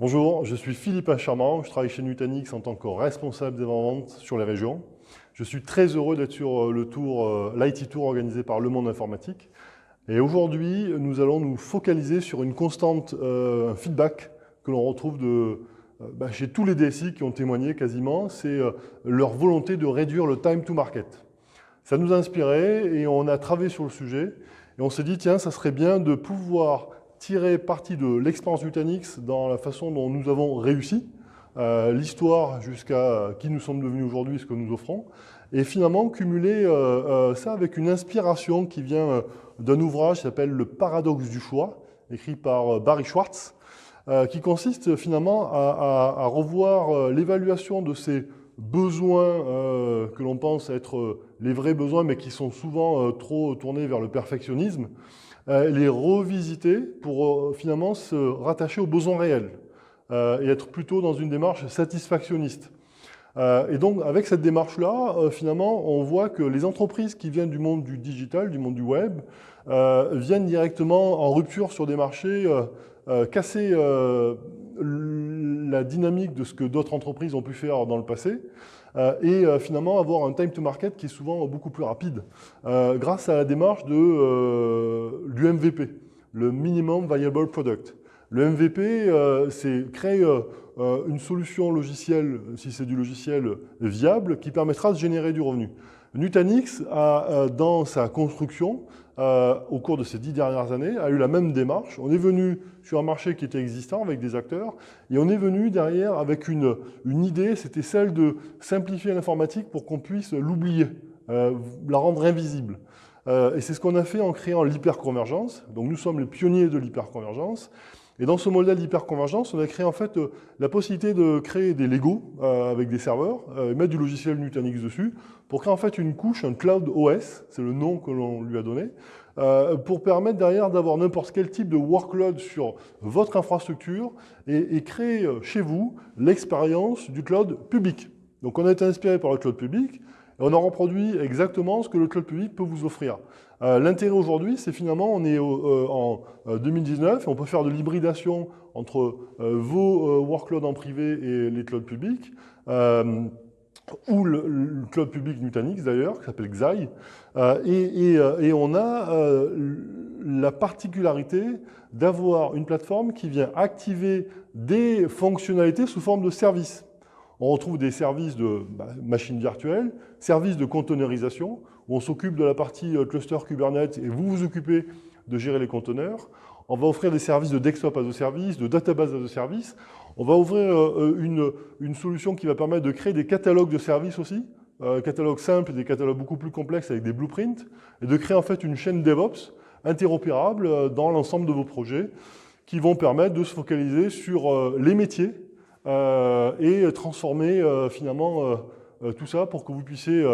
Bonjour, je suis Philippe Acharmant, je travaille chez Nutanix en tant que responsable des ventes sur les régions. Je suis très heureux d'être sur l'IT Tour organisé par Le Monde Informatique. Et aujourd'hui, nous allons nous focaliser sur une constante feedback que l'on retrouve chez tous les DSI qui ont témoigné quasiment, c'est leur volonté de réduire le time to market. Ça nous a inspiré et on a travaillé sur le sujet et on s'est dit, tiens, ça serait bien de pouvoir tirer parti de l'expérience Nutanix dans la façon dont nous avons réussi, l'histoire jusqu'à qui nous sommes devenus aujourd'hui, ce que nous offrons, et finalement cumuler ça avec une inspiration qui vient d'un ouvrage qui s'appelle « Le paradoxe du choix », écrit par Barry Schwartz, qui consiste finalement à revoir l'évaluation de ces besoins que l'on pense être les vrais besoins, mais qui sont souvent trop tournés vers le perfectionnisme, les revisiter pour finalement se rattacher aux besoins réels et être plutôt dans une démarche satisfactionniste. Et donc, avec cette démarche-là, finalement, on voit que les entreprises qui viennent du monde du digital, du monde du web, viennent directement en rupture sur des marchés, casser la dynamique de ce que d'autres entreprises ont pu faire dans le passé, et finalement avoir un time to market qui est souvent beaucoup plus rapide, grâce à la démarche du MVP, le Minimum Viable Product. Le MVP, c'est créer une solution logicielle, si c'est du logiciel viable, qui permettra de générer du revenu. Nutanix, dans sa construction, au cours de ces 10 dernières années, a eu la même démarche. On est venu sur un marché qui était existant avec des acteurs, et on est venu derrière avec une idée, c'était celle de simplifier l'informatique pour qu'on puisse l'oublier, la rendre invisible. Et c'est ce qu'on a fait en créant l'hyperconvergence. Donc nous sommes les pionniers de l'hyperconvergence. Et dans ce modèle d'hyperconvergence, on a créé en fait la possibilité de créer des Lego avec des serveurs, mettre du logiciel Nutanix dessus, pour créer en fait une couche, un Cloud OS, c'est le nom que l'on lui a donné, pour permettre derrière d'avoir n'importe quel type de workload sur votre infrastructure et créer chez vous l'expérience du cloud public. Donc on a été inspiré par le cloud public, et on a reproduit exactement ce que le cloud public peut vous offrir. L'intérêt aujourd'hui, c'est finalement, on est en 2019, et on peut faire de l'hybridation entre vos workloads en privé et les clouds publics, ou le cloud public Nutanix d'ailleurs, qui s'appelle Xi, et on a la particularité d'avoir une plateforme qui vient activer des fonctionnalités sous forme de services. On retrouve des services de machines virtuelles, services de containerisation, où on s'occupe de la partie cluster Kubernetes et vous vous occupez de gérer les conteneurs. On va offrir des services de desktop as a service, de database as a service. On va ouvrir une solution qui va permettre de créer des catalogues de services aussi, catalogues simples et des catalogues beaucoup plus complexes avec des blueprints, et de créer en fait une chaîne DevOps interopérable dans l'ensemble de vos projets qui vont permettre de se focaliser sur les métiers et transformer finalement tout ça pour que vous puissiez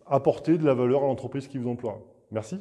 apporter de la valeur à l'entreprise qui vous emploie. Merci.